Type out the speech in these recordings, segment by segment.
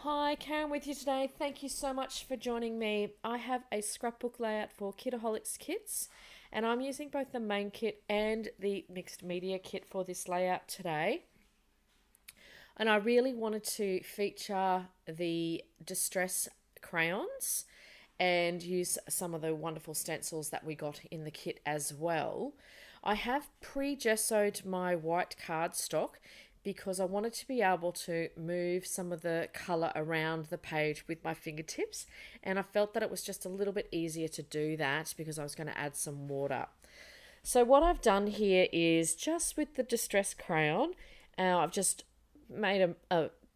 Hi, Karen with you today. Thank you so much for joining me. I have a scrapbook layout for Kitaholic Kits, and I'm using both the main kit and the mixed media kit for this layout today. And I really wanted to feature the distress crayons and use some of the wonderful stencils that we got in the kit as well. I have pre-gessoed my white cardstock because I wanted to be able to move some of the colour around the page with my fingertips, and I felt that it was just a little bit easier to do that because I was going to add some water. So what I've done here is just with the distress crayon, I've just made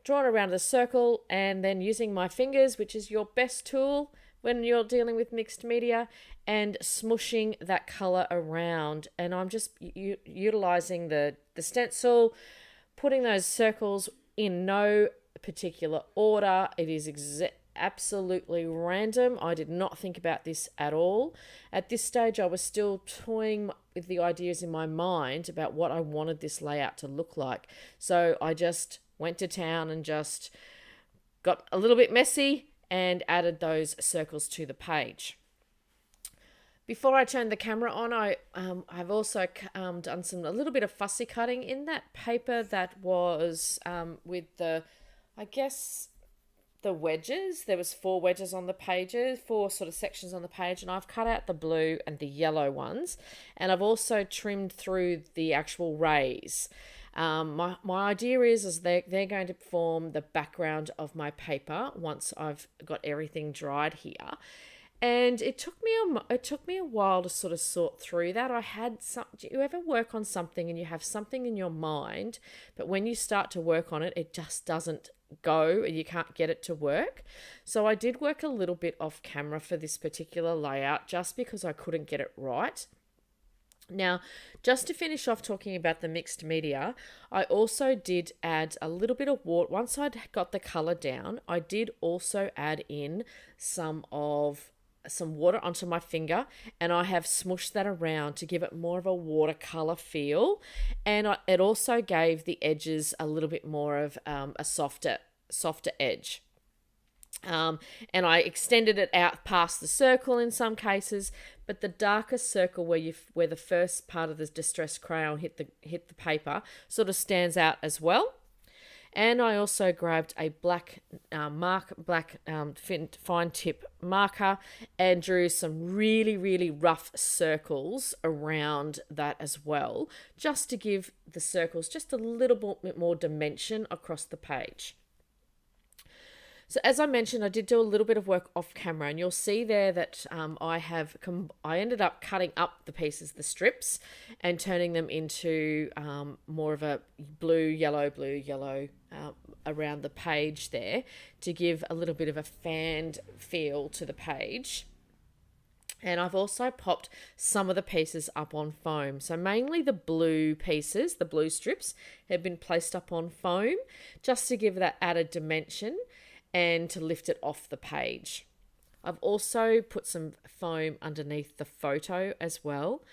drawn around the circle, and then using my fingers, which is your best tool when you're dealing with mixed media, and smushing that colour around. And I'm just utilising the stencil, putting those circles in no particular order. It is absolutely random. I did not think about this at all. At this stage, I was still toying with the ideas in my mind about what I wanted this layout to look like. So I just went to town and just got a little bit messy and added those circles to the page. Before I turn the camera on, I've also done a little bit of fussy cutting in that paper that was with the wedges. There was 4 wedges on the pages, 4 sort of sections on the page, and I've cut out the blue and the yellow ones, and I've also trimmed through the actual rays. My idea is they're going to form the background of my paper once I've got everything dried here. And it took me a while to sort of sort through that. Do you ever work on something and you have something in your mind, but when you start to work on it, it just doesn't go and you can't get it to work? So I did work a little bit off camera for this particular layout just because I couldn't get it right. Now, just to finish off talking about the mixed media, I also did add a little bit of water. Once I'd got the colour down, I did also add in some water onto my finger, and I have smushed that around to give it more of a watercolor feel, and it also gave the edges a little bit more of a softer edge. And I extended it out past the circle in some cases, but the darker circle where the first part of the distress crayon hit the paper sort of stands out as well. And I also grabbed a black fine tip marker and drew some really, really rough circles around that as well, just to give the circles just a little bit more dimension across the page. So as I mentioned, I did do a little bit of work off camera, and you'll see there that I ended up cutting up the pieces, the strips, and turning them into more of a blue, yellow around the page there to give a little bit of a fanned feel to the page. And I've also popped some of the pieces up on foam. So mainly the blue pieces, the blue strips, have been placed up on foam just to give that added dimension and to lift it off the page. I've also put some foam underneath the photo as well.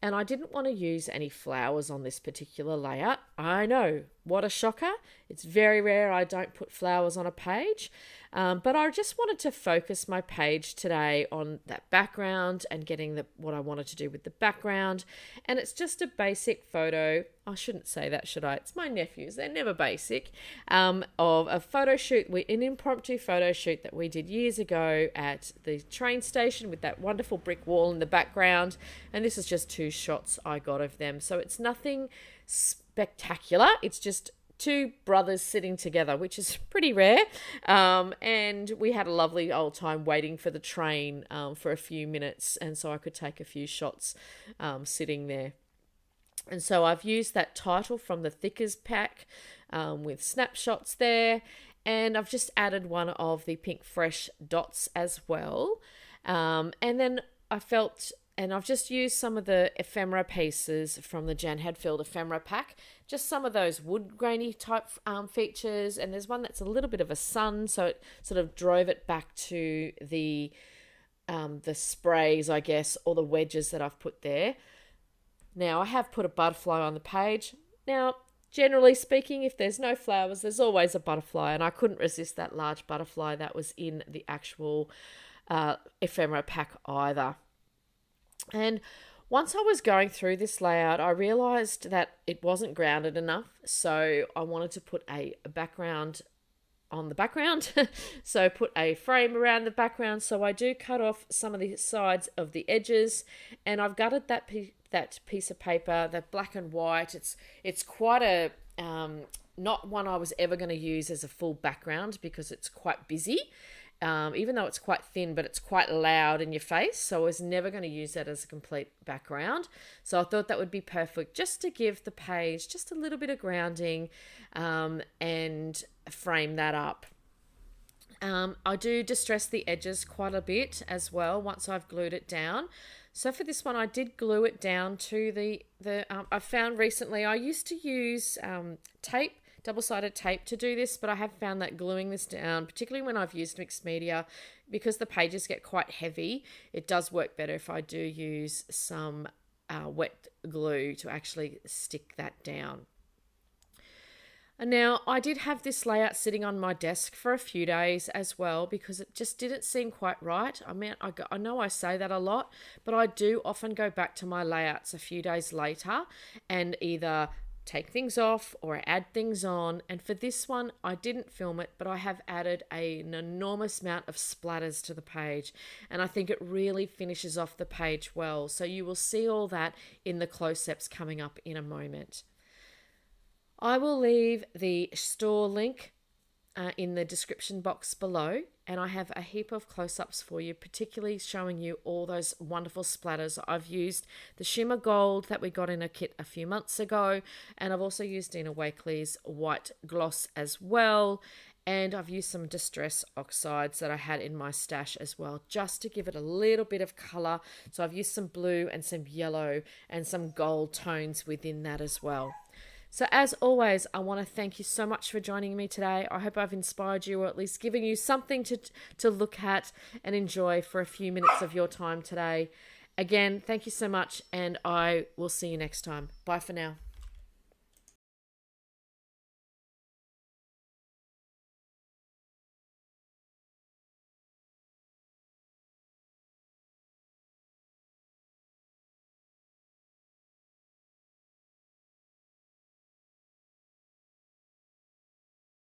And I didn't want to use any flowers on this particular layout. I know, what a shocker. It's very rare I don't put flowers on a page. But I just wanted to focus my page today on that background and getting what I wanted to do with the background. And it's just a basic photo. I shouldn't say that, should I? It's my nephews. They're never basic. Of a photo shoot, an impromptu photo shoot that we did years ago at the train station with that wonderful brick wall in the background. And this is just 2 shots I got of them. So it's nothing spectacular. It's just 2 brothers sitting together, which is pretty rare. And we had a lovely old time waiting for the train for a few minutes, and so I could take a few shots sitting there. And so I've used that title from the Thickers pack with snapshots there, and I've just added one of the pink fresh dots as well. And then I've just used some of the ephemera pieces from the Jan Hadfield ephemera pack, just some of those wood grainy type features, and there's one that's a little bit of a sun, so it sort of drove it back to the sprays, I guess, or the wedges that I've put there. Now, I have put a butterfly on the page. Now, Generally speaking, if there's no flowers, there's always a butterfly, and I couldn't resist that large butterfly that was in the actual ephemera pack either. And once I was going through this layout, I realized that it wasn't grounded enough, so I wanted to put a background on the background. So put a frame around the background. So I do cut off some of the sides of the edges, and I've gutted that piece of paper, that black and white. It's quite a not one I was ever going to use as a full background because it's quite busy. Even though it's quite thin, but it's quite loud in your face. So I was never going to use that as a complete background. So I thought that would be perfect just to give the page just a little bit of grounding and frame that up. I do distress the edges quite a bit as well once I've glued it down. So for this one, I did glue it down to I found recently I used to use tape, double-sided tape to do this, but I have found that gluing this down, particularly when I've used mixed media, because the pages get quite heavy, it does work better if I do use some wet glue to actually stick that down. And now I did have this layout sitting on my desk for a few days as well because it just didn't seem quite right. I mean, I know I say that a lot, but I do often go back to my layouts a few days later and either take things off or add things on. And for this one, I didn't film it, but I have added an enormous amount of splatters to the page, and I think it really finishes off the page well. So you will see all that in the close-ups coming up in a moment. I will leave the store link in the description box below, and I have a heap of close-ups for you, particularly showing you all those wonderful splatters. I've used the shimmer gold that we got in a kit a few months ago, and I've also used Dina Wakley's white gloss as well, and I've used some distress oxides that I had in my stash as well, just to give it a little bit of colour. So I've used some blue and some yellow and some gold tones within that as well. So as always, I want to thank you so much for joining me today. I hope I've inspired you, or at least given you something to look at and enjoy for a few minutes of your time today. Again, thank you so much, and I will see you next time. Bye for now.